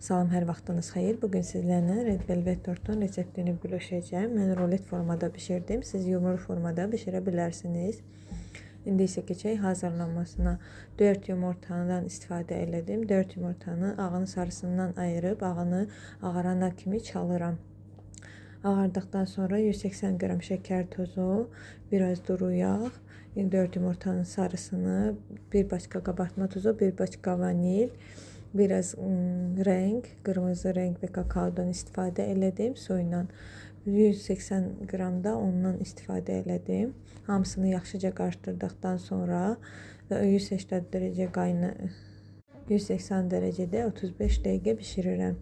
Salam, hər vaxtınız xeyir. Bugün sizlərlə Red Velvet tortun reseptini bölüşəcəm. Mən rolet formada bişirdim. Siz yumru formada bişirə bilərsiniz. İndi isə keçək hazırlanmasına. 4 yumurtadan istifadə elədim. 4 yumurtanı ağını sarısından ayırıb ağını ağarana kimi çalıram. Ağardıqdan sonra 180 qram şəkər tozu, biraz duru yağ, 4 yumurtanın sarısını, bir başqa qabartma tozu, bir başqa vanil, biraz renk, qırmızı renk və kakaodan istifadə elədim. Su ilə 180 qram da ondan istifadə elədim. Hamısını yaxşıca qarışdırdıqdan sonra və 180 dərəcədə 35 dəqiqə bişirirəm.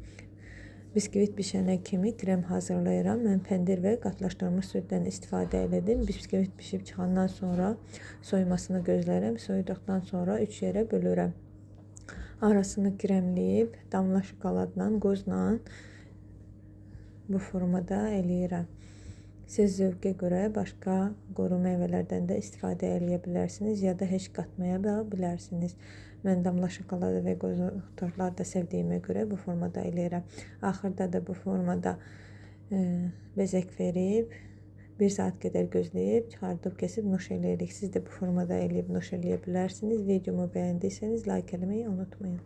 Biskvit bişənə kimi krem hazırlayıram. Mən pendir və qatlaşdırılmış süddən istifadə elədim. Biskvit bişib çıxandan sonra soymasını gözlərəm. Soyuduqdan sonra 3 yerə bölürəm. Arasını kremləyib damla şokoladla, qozla bu formada eləyirəm. Siz zövqə görə başqa quru meyvələrdən də istifadə eləyə bilərsiniz ya da heç qatmaya da bilərsiniz. Mən damla şokoladı və qoz tortları da sevdiyimə görə bu formada eləyirəm. Axırda da bu formada bezək verib 1 saat qədər gözləyib, çıxardıb kesib nuş eləyirik. Siz də bu formada eləyib nuş eləyə bilərsiniz. Videomu bəyəndiyseniz like eləməyi unutmayın.